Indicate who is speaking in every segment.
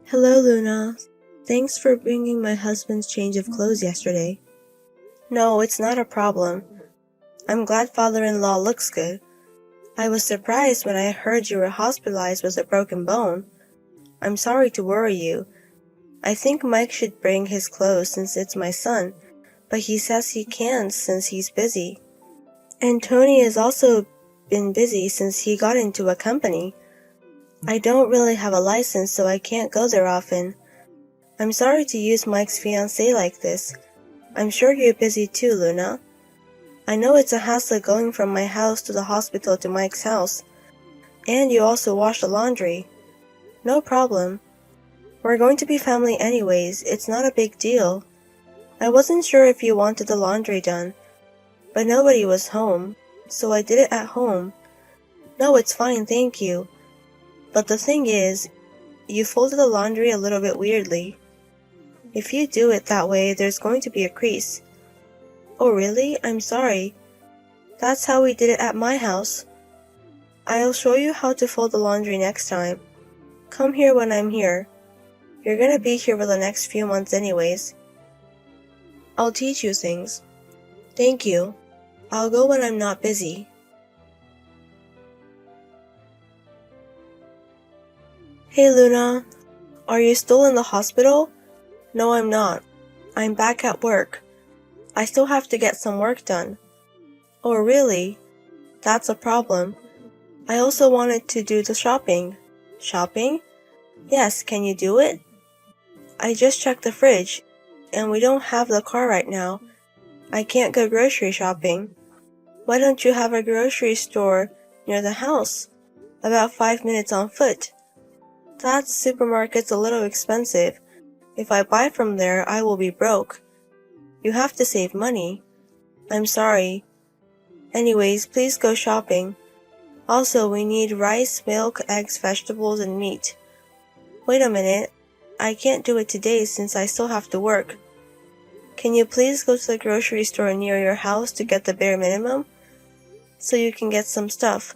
Speaker 1: Hello, Luna. Thanks for bringing my husband's change of clothes yesterday. No, it's not a problem. I'm glad father-in-law looks good. I was surprised when I heard you were hospitalized with a broken bone. I'm sorry to worry you. I think Mike should bring his clothes since it's my son, but he says he can't since he's busy. And Tony has also been busy since he got into a company. I don't really have a license, so I can't go there often. I'm sorry to use Mike's fiancée like this. I'm sure you're busy too, Luna. I know it's a hassle going from my house to the hospital to Mike's house. And you also wash the laundry. No problem. We're going to be family anyways, it's not a big deal. I wasn't sure if you wanted the laundry done, but nobody was home, so I did it at home. No, it's fine, thank you. But the thing is, you folded the laundry a little bit weirdly. If you do it that way, there's going to be a crease. Oh really? I'm sorry. That's how we did it at my house. I'll show you how to fold the laundry next time. Come here when I'm here. You're gonna be here for the next few months anyways. I'll teach you things. Thank you. I'll go when I'm not busy. Hey Luna, are you still in the hospital? No, I'm not. I'm back at work. I still have to get some work done. Oh really? That's a problem. I also wanted to do the shopping. Shopping? Yes, can you do it? I just checked the fridge, and we don't have the car right now. I can't go grocery shopping. Why don't you have a grocery store near the house? About 5 minutes on foot. That supermarket's a little expensive. If I buy from there, I will be broke. You have to save money. I'm sorry. Anyways, please go shopping. Also, we need rice, milk, eggs, vegetables, and meat. Wait a minute. I can't do it today since I still have to work. Can you please go to the grocery store near your house to get the bare minimum? So you can get some stuff.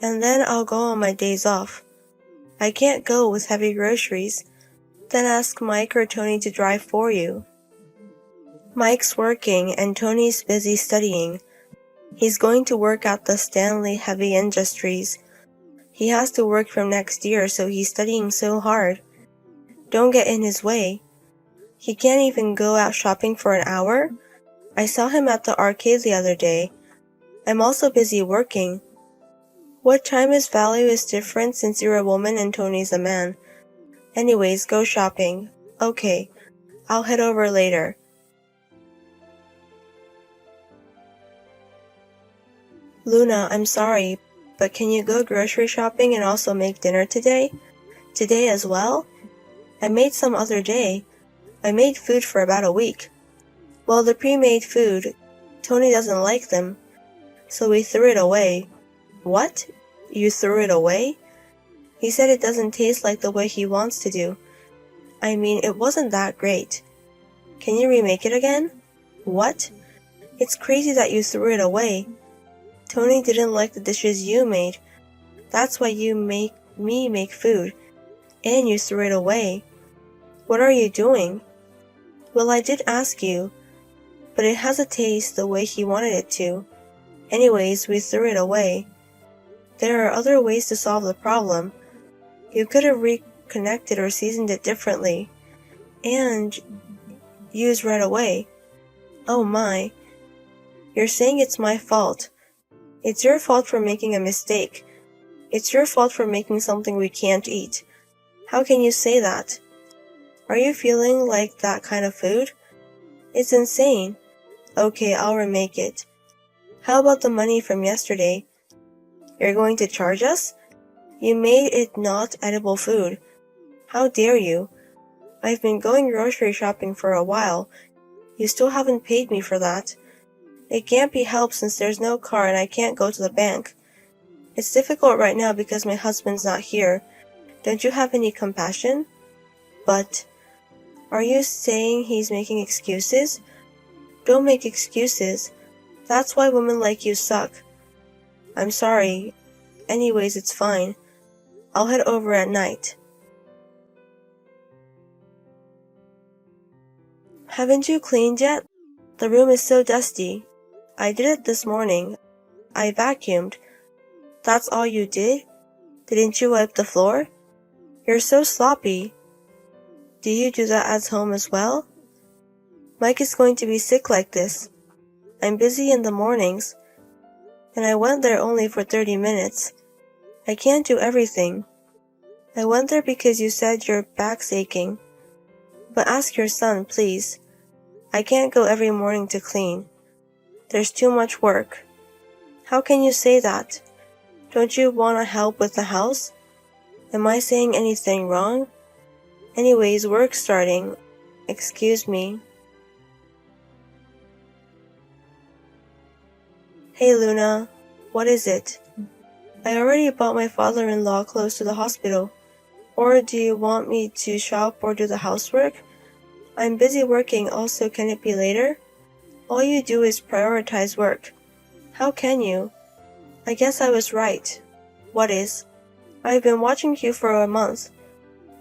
Speaker 1: And then I'll go on my days off. I can't go with heavy groceries. Then ask Mike or Tony to drive for you. Mike's working and Tony's busy studying. He's going to work at the Stanley Heavy Industries. He has to work from next year, so he's studying so hard. Don't get in his way. He can't even go out shopping for an hour. I saw him at the arcade the other day. I'm also busy working. What time is value is different since you're a woman and Tony's a man. Anyways, go shopping. Okay, I'll head over later. Luna, I'm sorry, but can you go grocery shopping and also make dinner today? Today as well? I made some other day. I made food for about a week. Well, the pre-made food, Tony doesn't like them, so we threw it away. What? You threw it away? He said it doesn't taste like the way he wants to do. I mean, it wasn't that great. Can you remake it again? What? It's crazy that you threw it away. Tony didn't like the dishes you made. That's why you make me make food. And you threw it away. What are you doing? Well, I did ask you, but it has a taste the way he wanted it to. Anyways, we threw it away. There are other ways to solve the problem. You could have reconnected or seasoned it differently. And used right away. Oh my. You're saying it's my fault. It's your fault for making a mistake. It's your fault for making something we can't eat. How can you say that? Are you feeling like that kind of food? It's insane. Okay, I'll remake it. How about the money from yesterday? You're going to charge us? You made it not edible food. How dare you? I've been going grocery shopping for a while. You still haven't paid me for that. It can't be helped since there's no car and I can't go to the bank. It's difficult right now because my husband's not here. Don't you have any compassion? But, are you saying he's making excuses? Don't make excuses. That's why women like you suck. I'm sorry. Anyways, it's fine. I'll head over at night. Haven't you cleaned yet? The room is so dusty. I did it this morning. I vacuumed. That's all you did? Didn't you wipe the floor? You're so sloppy. Do you do that at home as well? Mike is going to be sick like this. I'm busy in the mornings, and I went there only for 30 minutes. I can't do everything. I went there because you said your back's aching. But ask your son, please. I can't go every morning to clean. There's too much work. How can you say that? Don't you want to help with the house? Am I saying anything wrong? Anyways, work's starting. Excuse me. Hey Luna, what is it? I already bought my father-in-law clothes to the hospital. Or do you want me to shop or do the housework? I'm busy working, also can it be later? All you do is prioritize work. How can you? I guess I was right. What is? I've been watching you for a month.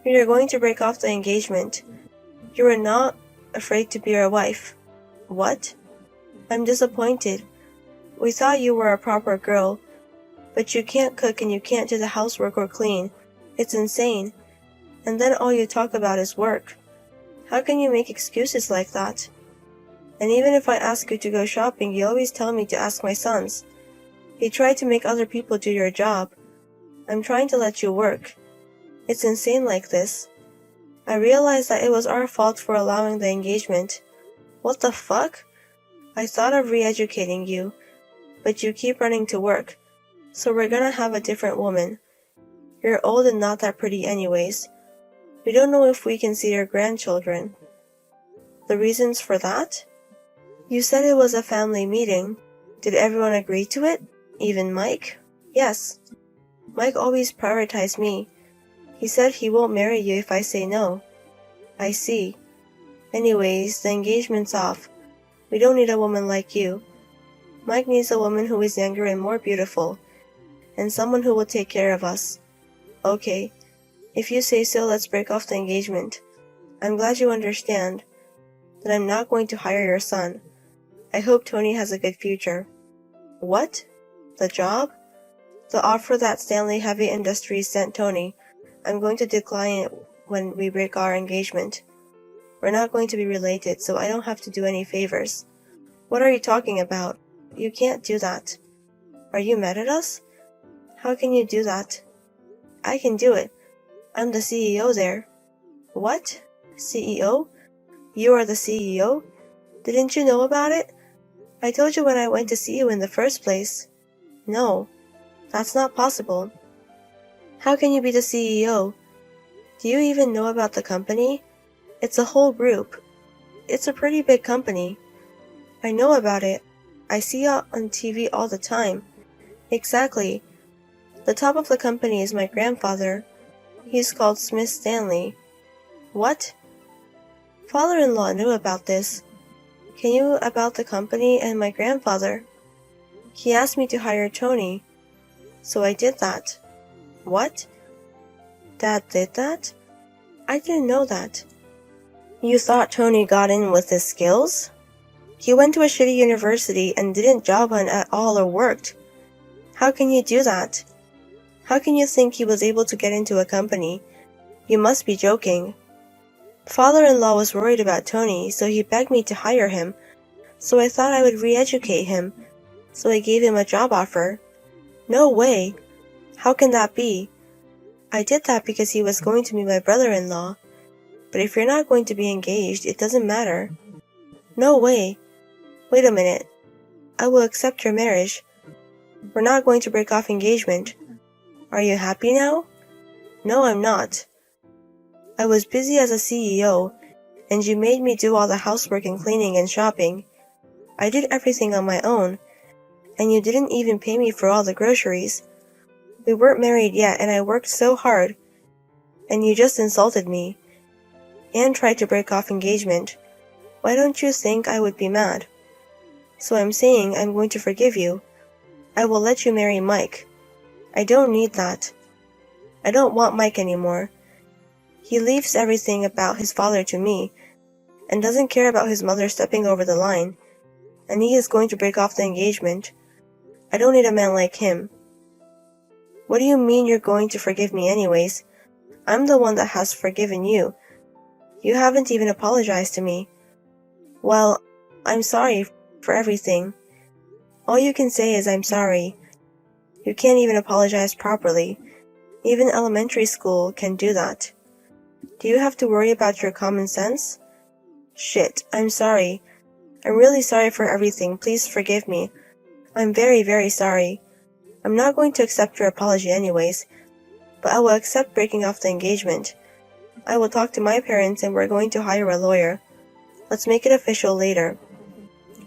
Speaker 1: You're going to break off the engagement. You are not afraid to be our wife. What? I'm disappointed. We thought you were a proper girl, but you can't cook and you can't do the housework or clean. It's insane. And then all you talk about is work. How can you make excuses like that? And even if I ask you to go shopping, you always tell me to ask my sons. You try to make other people do your job. I'm trying to let you work. It's insane like this. I realized that it was our fault for allowing the engagement. What the fuck? I thought of re-educating you, but you keep running to work. So we're gonna have a different woman. You're old and not that pretty anyways. We don't know if we can see your grandchildren. The reasons for that? You said it was a family meeting. Did everyone agree to it? Even Mike? Yes. Mike always prioritized me. He said he won't marry you if I say no. I see. Anyways, the engagement's off. We don't need a woman like you. Mike needs a woman who is younger and more beautiful, and someone who will take care of us. Okay. If you say so, let's break off the engagement. I'm glad you understand that I'm not going to hire your son. I hope Tony has a good future. What? The job? The offer that Stanley Heavy Industries sent Tony. I'm going to decline it when we break our engagement. We're not going to be related, so I don't have to do any favors. What are you talking about? You can't do that. Are you mad at us? How can you do that? I can do it. I'm the CEO there. What? CEO? You are the CEO? Didn't you know about it? I told you when I went to see you in the first place. No, that's not possible. How can you be the CEO? Do you even know about the company? It's a whole group. It's a pretty big company. I know about it. I see it on TV all the time. Exactly. The top of the company is my grandfather. He's called Smith Stanley. What? Father-in-law knew about this. Can you about the company and my grandfather? He asked me to hire Tony, so I did that. What? Dad did that? I didn't know that. You thought Tony got in with his skills? He went to a shitty university and didn't job hunt at all or worked. How can you do that? How can you think he was able to get into a company? You must be joking. Father-in-law was worried about Tony, so he begged me to hire him. So I thought I would re-educate him. So I gave him a job offer. No way. How can that be? I did that because he was going to be my brother-in-law. But if you're not going to be engaged, it doesn't matter. No way. Wait a minute. I will accept your marriage. We're not going to break off engagement. Are you happy now? No, I'm not. I was busy as a CEO, and you made me do all the housework and cleaning and shopping. I did everything on my own, and you didn't even pay me for all the groceries. We weren't married yet, and I worked so hard, and you just insulted me, and tried to break off engagement. Why don't you think I would be mad? So I'm saying I'm going to forgive you. I will let you marry Mike. I don't need that. I don't want Mike anymore. He leaves everything about his father to me, and doesn't care about his mother stepping over the line, and he is going to break off the engagement. I don't need a man like him. What do you mean you're going to forgive me anyways? I'm the one that has forgiven you. You haven't even apologized to me. Well, I'm sorry for everything. All you can say is I'm sorry. You can't even apologize properly. Even elementary school can do that. Do you have to worry about your common sense? Shit, I'm sorry. I'm really sorry for everything. Please forgive me. I'm very, very sorry. I'm not going to accept your apology anyways, but I will accept breaking off the engagement. I will talk to my parents and we're going to hire a lawyer. Let's make it official later.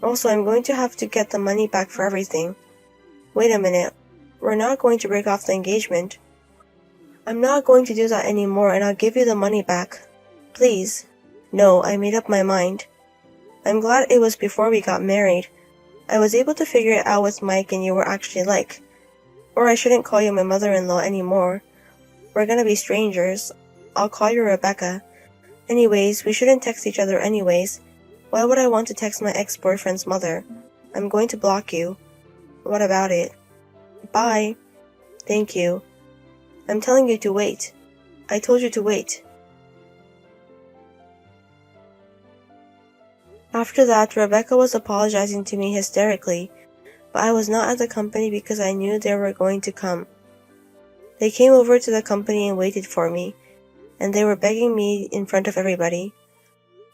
Speaker 1: Also, I'm going to have to get the money back for everything. Wait a minute. We're not going to break off the engagement. I'm not going to do that anymore and I'll give you the money back. Please. No, I made up my mind. I'm glad it was before we got married. I was able to figure it out with Mike and you were actually like. Or I shouldn't call you my mother-in-law anymore. We're gonna be strangers. I'll call you Rebecca. Anyways, we shouldn't text each other anyways. Why would I want to text my ex-boyfriend's mother? I'm going to block you. What about it? Bye. Thank you. I'm telling you to wait. I told you to wait. After that, Rebecca was apologizing to me hysterically, but I was not at the company because I knew they were going to come. They came over to the company and waited for me, and they were begging me in front of everybody.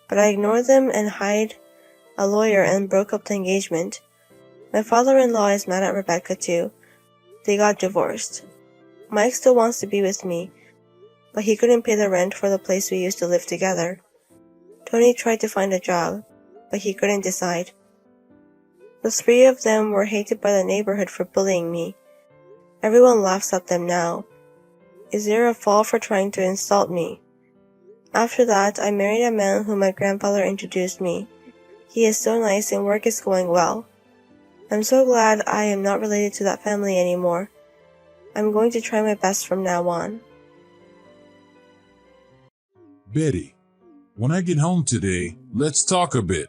Speaker 1: But I ignored them and hired a lawyer and broke up the engagement. My father-in-law is mad at Rebecca too. They got divorced. Mike still wants to be with me, but he couldn't pay the rent for the place we used to live together. Tony tried to find a job, but he couldn't decide. The three of them were hated by the neighborhood for bullying me. Everyone laughs at them now. Is there a fall for trying to insult me? After that, I married a man whom my grandfather introduced me. He is so nice and work is going well. I'm so glad I am not related to that family anymore. I'm going to try my best from now on.
Speaker 2: Betty, when I get home today, let's talk a bit.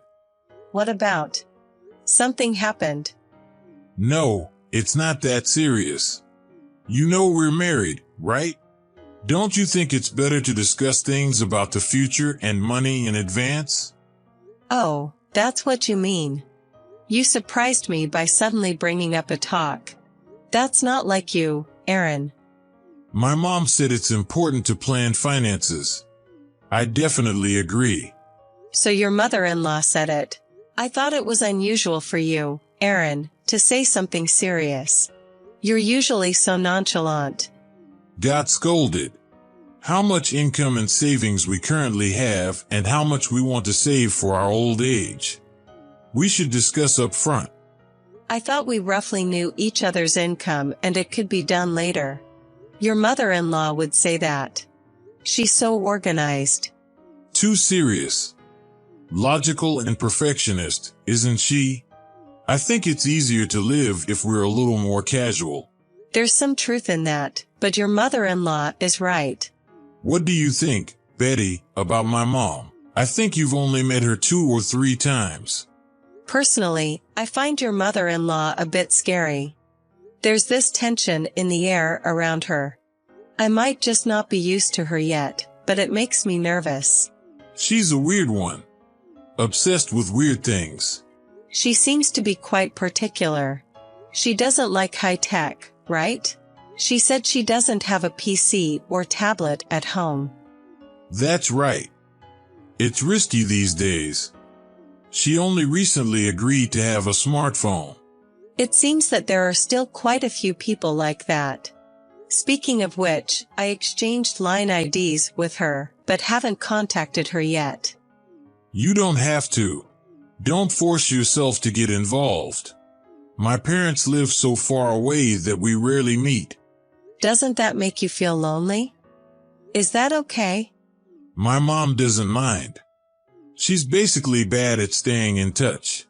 Speaker 3: What about? Something happened.
Speaker 2: No, it's not that serious. You know we're married, right? Don't you think it's better to discuss things about the future and money in advance?
Speaker 3: Oh, that's what you mean. You surprised me by suddenly bringing up a talk. That's not like you, Aaron.
Speaker 2: My mom said it's important to plan finances. I definitely agree.
Speaker 3: So your mother-in-law said it. I thought it was unusual for you, Aaron, to say something serious. You're usually so nonchalant.
Speaker 2: Got scolded. How much income and savings we currently have and how much we want to save for our old age. We should discuss up front.
Speaker 3: I thought we roughly knew each other's income and it could be done later. Your mother-in-law would say that. She's so organized.
Speaker 2: Too serious. Logical and perfectionist, isn't she? I think it's easier to live if we're a little more casual.
Speaker 3: There's some truth in that, but your mother-in-law is right.
Speaker 2: What do you think, Betty, about my mom? I think you've only met her 2 or 3 times.
Speaker 3: Personally, I find your mother-in-law a bit scary. There's this tension in the air around her. I might just not be used to her yet, but it makes me nervous.
Speaker 2: She's a weird one. Obsessed with weird things.
Speaker 3: She seems to be quite particular. She doesn't like high tech, right? She said she doesn't have a PC or tablet at home.
Speaker 2: That's right. It's risky these days. She only recently agreed to have a smartphone.
Speaker 3: It seems that there are still quite a few people like that. Speaking of which, I exchanged line IDs with her, but haven't contacted her yet.
Speaker 2: You don't have to. Don't force yourself to get involved. My parents live so far away that we rarely meet.
Speaker 3: Doesn't that make you feel lonely? Is that okay?
Speaker 2: My mom doesn't mind. She's basically bad at staying in touch.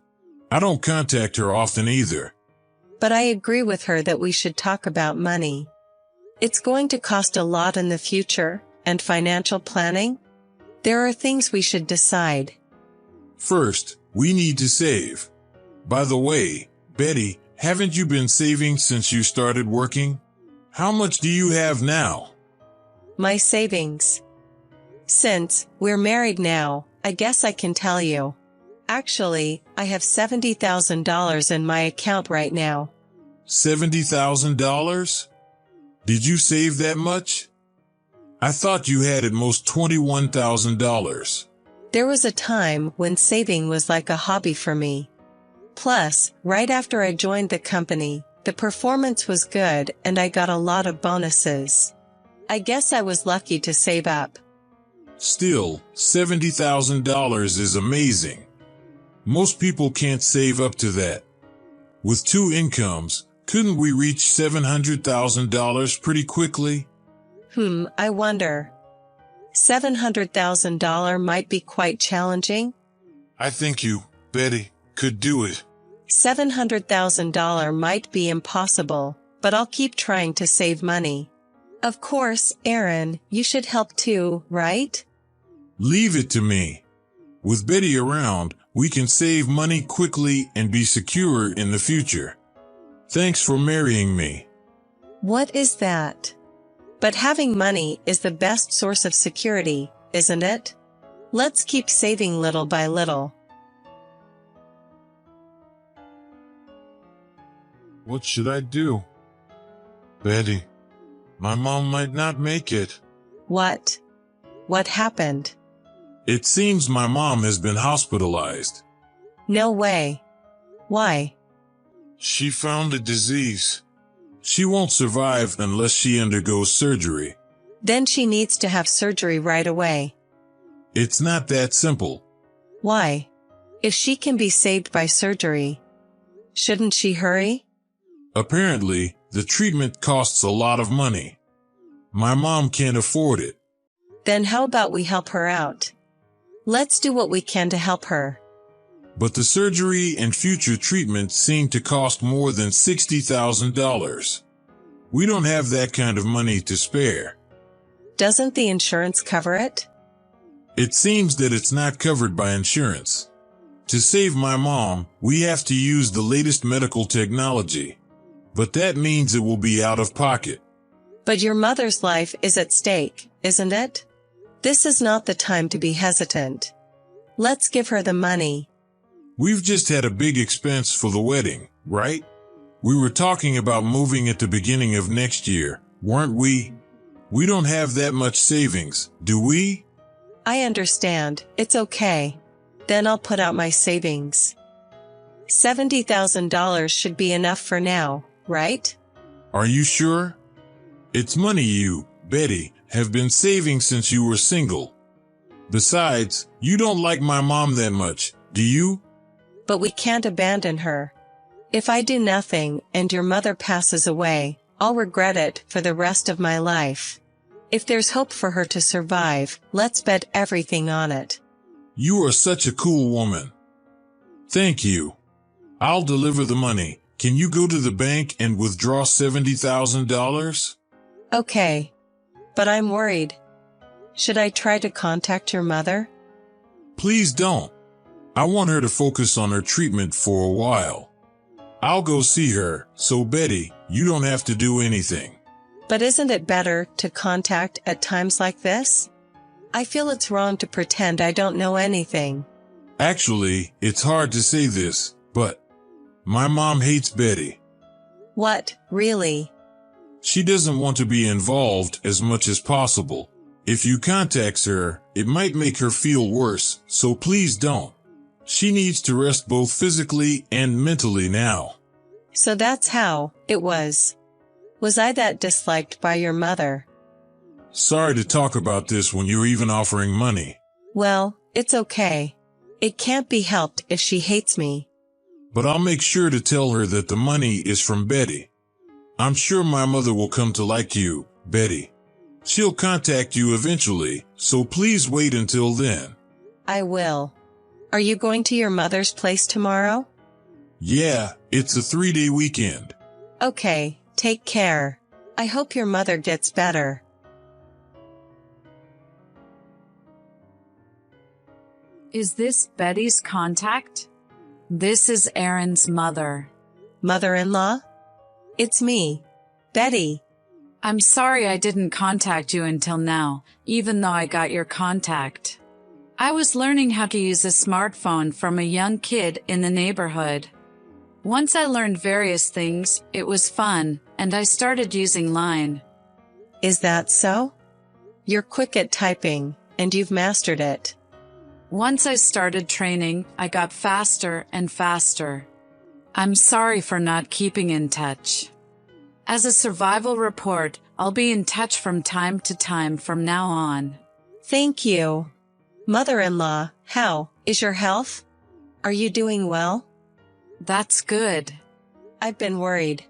Speaker 2: I don't contact her often either.
Speaker 3: But I agree with her that we should talk about money. It's going to cost a lot in the future, and financial planning? There are things we should decide.
Speaker 2: First, we need to save. By the way, Betty, haven't you been saving since you started working? How much do you have now?
Speaker 3: My savings. Since we're married now, I guess I can tell you. Actually, I have $70,000 in my account right now.
Speaker 2: $70,000? Did you save that much? I thought you had at most $21,000.
Speaker 3: There was a time when saving was like a hobby for me. Plus, right after I joined the company, the performance was good and I got a lot of bonuses. I guess I was lucky to save up.
Speaker 2: Still, $70,000 is amazing. Most people can't save up to that. With two incomes, couldn't we reach $700,000 pretty quickly?
Speaker 3: I wonder. $700,000 might be quite challenging.
Speaker 2: I think you, Betty, could do it.
Speaker 3: $700,000 might be impossible, but I'll keep trying to save money. Of course, Aaron, you should help too, right?
Speaker 2: Leave it to me. With Betty around, we can save money quickly and be secure in the future. Thanks for marrying me.
Speaker 3: What is that? But having money is the best source of security, isn't it? Let's keep saving little by little.
Speaker 2: What should I do? Betty, my mom might not make it.
Speaker 3: What? What happened?
Speaker 2: It seems my mom has been hospitalized.
Speaker 3: No way. Why?
Speaker 2: She found a disease. She won't survive unless she undergoes surgery.
Speaker 3: Then she needs to have surgery right away.
Speaker 2: It's not that simple.
Speaker 3: Why? If she can be saved by surgery, shouldn't she hurry?
Speaker 2: Apparently, the treatment costs a lot of money. My mom can't afford it.
Speaker 3: Then how about we help her out? Let's do what we can to help her.
Speaker 2: But the surgery and future treatment seem to cost more than $60,000. We don't have that kind of money to spare.
Speaker 3: Doesn't the insurance cover it?
Speaker 2: It seems that it's not covered by insurance. To save my mom, we have to use the latest medical technology. But that means it will be out of pocket.
Speaker 3: But your mother's life is at stake, isn't it? This is not the time to be hesitant. Let's give her the money.
Speaker 2: We've just had a big expense for the wedding, right? We were talking about moving at the beginning of next year, weren't we? We don't have that much savings, do we?
Speaker 3: I understand, it's okay. Then I'll put out my savings. $70,000 should be enough for now, right?
Speaker 2: Are you sure? It's money you, Betty, have been saving since you were single. Besides, you don't like my mom that much, do you?
Speaker 3: But we can't abandon her. If I do nothing and your mother passes away, I'll regret it for the rest of my life. If there's hope for her to survive, let's bet everything on it.
Speaker 2: You are such a cool woman. Thank you. I'll deliver the money. Can you go to the bank and withdraw $70,000?
Speaker 3: Okay. But I'm worried. Should I try to contact your mother?
Speaker 2: Please don't. I want her to focus on her treatment for a while. I'll go see her, so Betty, you don't have to do anything.
Speaker 3: But isn't it better to contact at times like this? I feel it's wrong to pretend I don't know anything.
Speaker 2: Actually, it's hard to say this, but my mom hates Betty.
Speaker 3: What, really?
Speaker 2: She doesn't want to be involved as much as possible. If you contact her, it might make her feel worse, so please don't. She needs to rest both physically and mentally now.
Speaker 3: So that's how it was. Was I that disliked by your mother?
Speaker 2: Sorry to talk about this when you're even offering money.
Speaker 3: Well, it's okay. It can't be helped if she hates me.
Speaker 2: But I'll make sure to tell her that the money is from Betty. I'm sure my mother will come to like you, Betty. She'll contact you eventually, so please wait until then.
Speaker 3: I will. Are you going to your mother's place tomorrow?
Speaker 2: Yeah, it's a 3-day weekend.
Speaker 3: Okay, take care. I hope your mother gets better.
Speaker 4: Is this Betty's contact? This is Aaron's mother.
Speaker 3: Mother-in-law? It's me, Betty.
Speaker 4: I'm sorry I didn't contact you until now, even though I got your contact. I was learning how to use a smartphone from a young kid in the neighborhood. Once I learned various things, it was fun, and I started using Line.
Speaker 3: Is that so? You're quick at typing, and you've mastered it.
Speaker 4: Once I started training, I got faster and faster. I'm sorry for not keeping in touch. As a survival report, I'll be in touch from time to time from now on.
Speaker 3: Thank you. Mother-in-law, how is your health? Are you doing well?
Speaker 4: That's good.
Speaker 3: I've been worried.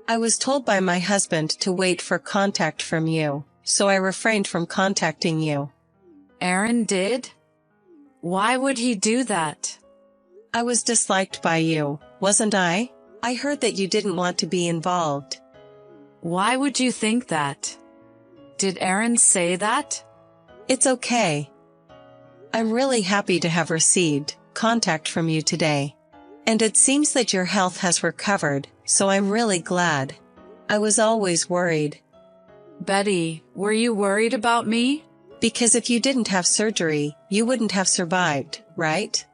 Speaker 3: I was told by my husband to wait for contact from you, so I refrained from contacting you.
Speaker 4: Aaron did? Why would he do that?
Speaker 3: I was disliked by you, wasn't I? I heard that you didn't want to be involved.
Speaker 4: Why would you think that? Did Aaron say that?
Speaker 3: It's okay. I'm really happy to have received contact from you today. And it seems that your health has recovered, so I'm really glad. I was always worried.
Speaker 4: Betty, were you worried about me?
Speaker 3: Because if you didn't have surgery, you wouldn't have survived, right?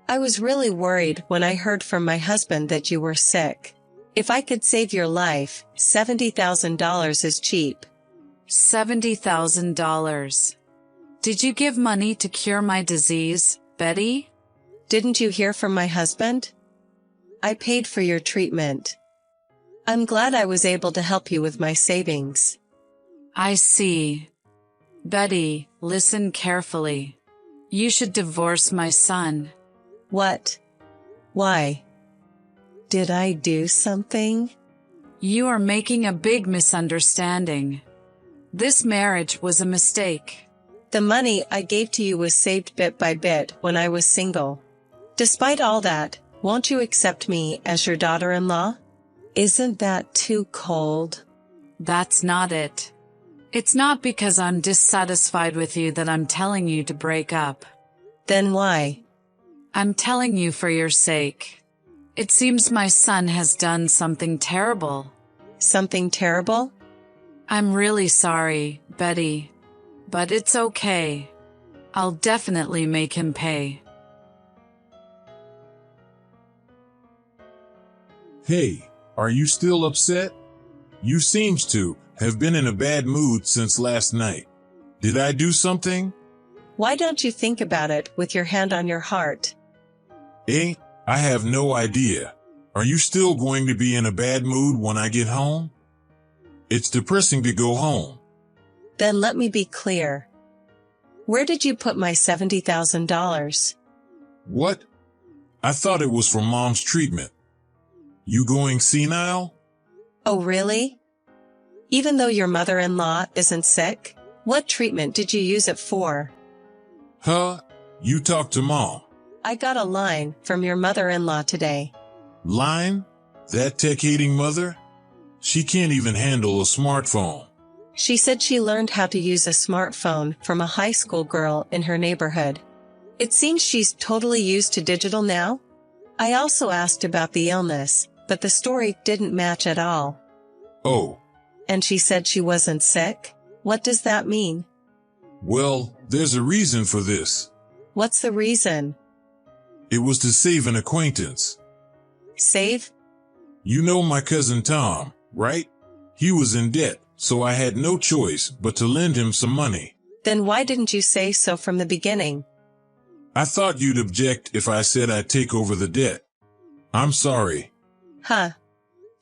Speaker 3: I was really worried when I heard from my husband that you were sick. If I could save your life, $70,000 is cheap.
Speaker 4: $70,000. Did you give money to cure my disease, Betty?
Speaker 3: Didn't you hear from my husband? I paid for your treatment. I'm glad I was able to help you with my savings.
Speaker 4: I see. Betty, listen carefully. You should divorce my son.
Speaker 3: What? Why? Did I do something?
Speaker 4: You are making a big misunderstanding. This marriage was a mistake.
Speaker 3: The money I gave to you was saved bit by bit when I was single. Despite all that, won't you accept me as your daughter-in-law? Isn't that too cold?
Speaker 4: That's not it. It's not because I'm dissatisfied with you that I'm telling you to break up.
Speaker 3: Then why?
Speaker 4: I'm telling you for your sake. It seems my son has done something terrible.
Speaker 3: Something terrible?
Speaker 4: I'm really sorry, Betty. But it's okay. I'll definitely make him pay.
Speaker 2: Hey, are you still upset? You seems to have been in a bad mood since last night. Did I do something?
Speaker 3: Why don't you think about it with your hand on your heart?
Speaker 2: I have no idea. Are you still going to be in a bad mood when I get home? It's depressing to go home.
Speaker 3: Then let me be clear. Where did you put my $70,000?
Speaker 2: What? I thought it was for Mom's treatment. You going senile?
Speaker 3: Oh, really? Even though your mother-in-law isn't sick? What treatment did you use it for?
Speaker 2: Huh? You talk to Mom.
Speaker 3: I got a line from your mother-in-law today.
Speaker 2: Line? That tech-hating mother? She can't even handle a smartphone.
Speaker 3: She said she learned how to use a smartphone from a high school girl in her neighborhood. It seems she's totally used to digital now. I also asked about the illness, but the story didn't match at all.
Speaker 2: Oh.
Speaker 3: And she said she wasn't sick? What does that mean?
Speaker 2: Well, there's a reason for this.
Speaker 3: What's the reason?
Speaker 2: It was to save an acquaintance.
Speaker 3: Save?
Speaker 2: You know my cousin Tom, right? He was in debt, so I had no choice but to lend him some money.
Speaker 3: Then why didn't you say so from the beginning?
Speaker 2: I thought you'd object if I said I'd take over the debt. I'm sorry.
Speaker 3: Huh.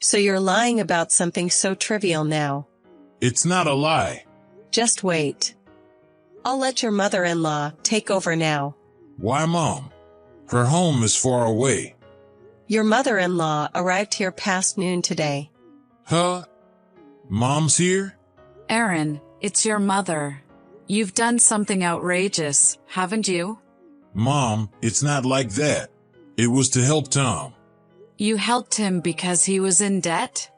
Speaker 3: So you're lying about something so trivial now.
Speaker 2: It's not a lie.
Speaker 3: Just wait. I'll let your mother-in-law take over now.
Speaker 2: Why, Mom? Her home is far away.
Speaker 3: Your mother-in-law arrived here past noon today.
Speaker 2: Huh? Mom's here?
Speaker 4: Aaron, it's your mother. You've done something outrageous, haven't you?
Speaker 2: Mom, it's not like that. It was to help Tom.
Speaker 4: You helped him because he was in debt?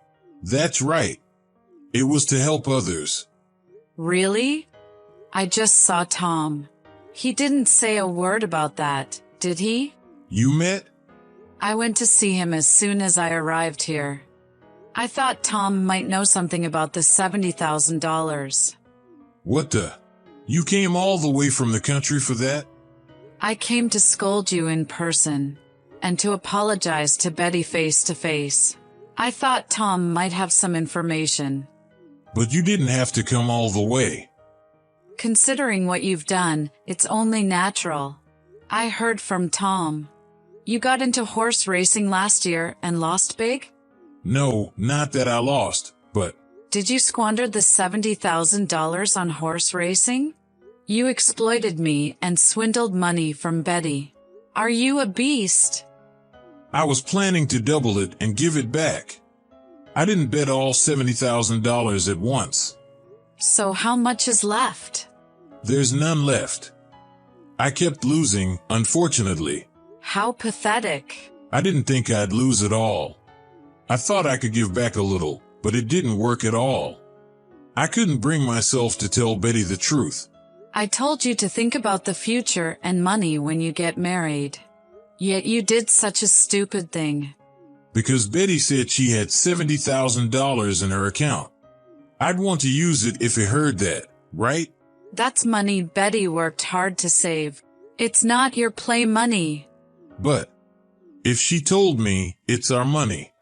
Speaker 2: That's right. It was to help others.
Speaker 4: Really? I just saw Tom. He didn't say a word about that, did he?
Speaker 2: You met?
Speaker 4: I went to see him as soon as I arrived here. I thought Tom might know something about the $70,000.
Speaker 2: What the? You came all the way from the country for that?
Speaker 4: I came to scold you in person, and to apologize to Betty face to face. I thought Tom might have some information.
Speaker 2: But you didn't have to come all the way.
Speaker 4: Considering what you've done, it's only natural. I heard from Tom. You got into horse racing last year and lost big?
Speaker 2: No, not that I lost, but...
Speaker 4: Did you squander the $70,000 on horse racing? You exploited me and swindled money from Betty. Are you a beast?
Speaker 2: I was planning to double it and give it back. I didn't bet all $70,000 at once.
Speaker 4: So how much is left?
Speaker 2: There's none left. I kept losing, unfortunately.
Speaker 4: How pathetic.
Speaker 2: I didn't think I'd lose it all. I thought I could give back a little, but it didn't work at all. I couldn't bring myself to tell Betty the truth.
Speaker 4: I told you to think about the future and money when you get married. Yet you did such a stupid thing.
Speaker 2: Because Betty said she had $70,000 in her account. I'd want to use it if it heard that, right?
Speaker 4: That's money Betty worked hard to save. It's not your play money.
Speaker 2: But if she told me it's our money,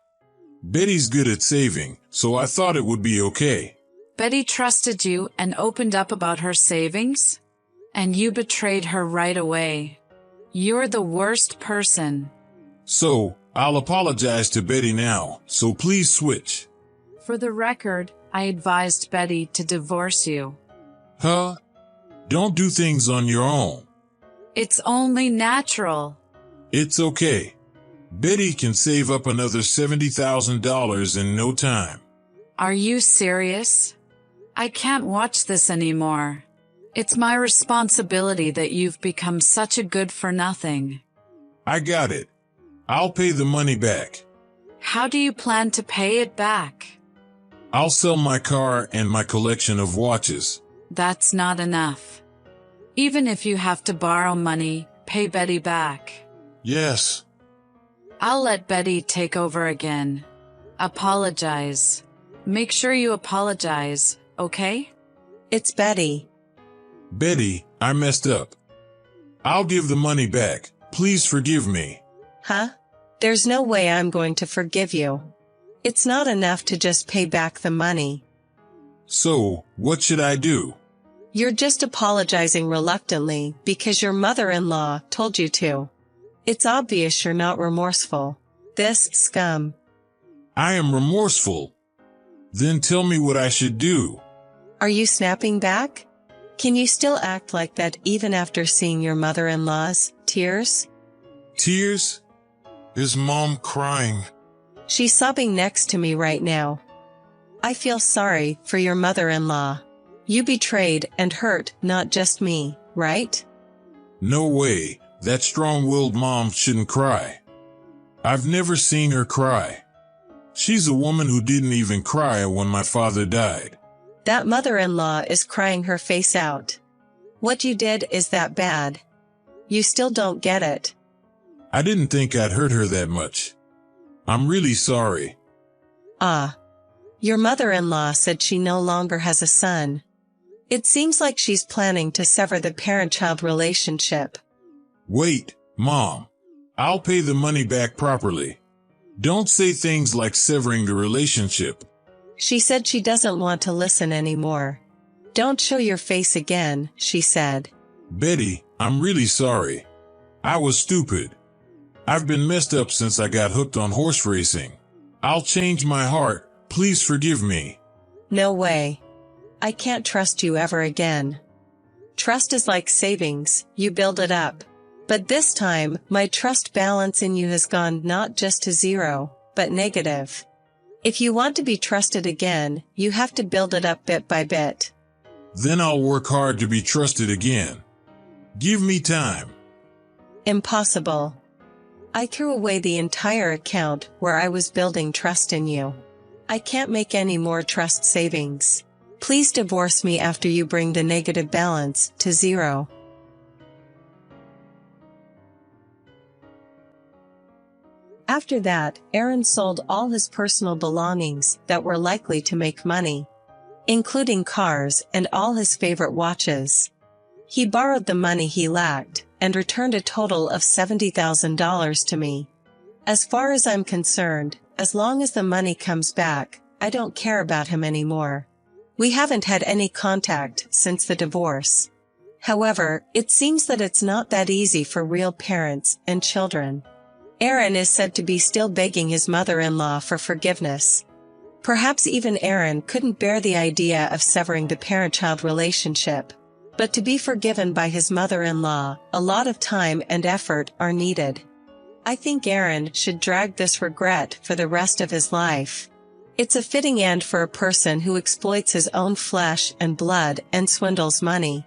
Speaker 2: Betty's good at saving, so I thought it would be okay.
Speaker 4: Betty trusted you and opened up about her savings? And you betrayed her right away. You're the worst person.
Speaker 2: So, I'll apologize to Betty now, so please switch.
Speaker 4: For the record, I advised Betty to divorce you.
Speaker 2: Huh? Don't do things on your own.
Speaker 4: It's only natural.
Speaker 2: It's okay. Betty can save up another $70,000 in no time.
Speaker 4: Are you serious? I can't watch this anymore. It's my responsibility that you've become such a good-for-nothing.
Speaker 2: I got it. I'll pay the money back.
Speaker 4: How do you plan to pay it back?
Speaker 2: I'll sell my car and my collection of watches.
Speaker 4: That's not enough. Even if you have to borrow money, pay Betty back.
Speaker 2: Yes.
Speaker 4: I'll let Betty take over again. Apologize. Make sure you apologize, okay?
Speaker 3: It's Betty.
Speaker 2: Betty, I messed up. I'll give the money back. Please forgive me.
Speaker 3: Huh? There's no way I'm going to forgive you. It's not enough to just pay back the money.
Speaker 2: So, what should I do?
Speaker 3: You're just apologizing reluctantly because your mother-in-law told you to. It's obvious you're not remorseful. This scum.
Speaker 2: I am remorseful. Then tell me what I should do.
Speaker 3: Are you snapping back? Can you still act like that even after seeing your mother-in-law's tears?
Speaker 2: Tears? Is Mom crying?
Speaker 3: She's sobbing next to me right now. I feel sorry for your mother-in-law. You betrayed and hurt not just me, right?
Speaker 2: No way. That strong-willed mom shouldn't cry. I've never seen her cry. She's a woman who didn't even cry when my father died.
Speaker 3: That mother-in-law is crying her face out. What you did is that bad. You still don't get it.
Speaker 2: I didn't think I'd hurt her that much. I'm really sorry.
Speaker 3: Ah. Your mother-in-law said she no longer has a son. It seems like she's planning to sever the parent-child relationship.
Speaker 2: Wait, Mom. I'll pay the money back properly. Don't say things like severing the relationship.
Speaker 3: She said she doesn't want to listen anymore. Don't show your face again, she said.
Speaker 2: Betty, I'm really sorry. I was stupid. I've been messed up since I got hooked on horse racing. I'll change my heart. Please forgive me.
Speaker 3: No way. I can't trust you ever again. Trust is like savings, you build it up. But this time, my trust balance in you has gone not just to zero, but negative. If you want to be trusted again, you have to build it up bit by bit.
Speaker 2: Then I'll work hard to be trusted again. Give me time.
Speaker 3: Impossible. I threw away the entire account where I was building trust in you. I can't make any more trust savings. Please divorce me after you bring the negative balance to zero. After that, Aaron sold all his personal belongings that were likely to make money, including cars and all his favorite watches. He borrowed the money he lacked and returned a total of $70,000 to me. As far as I'm concerned, as long as the money comes back, I don't care about him anymore. We haven't had any contact since the divorce. However, it seems that it's not that easy for real parents and children. Aaron is said to be still begging his mother-in-law for forgiveness. Perhaps even Aaron couldn't bear the idea of severing the parent-child relationship. But to be forgiven by his mother-in-law, a lot of time and effort are needed. I think Aaron should drag this regret for the rest of his life. It's a fitting end for a person who exploits his own flesh and blood and swindles money.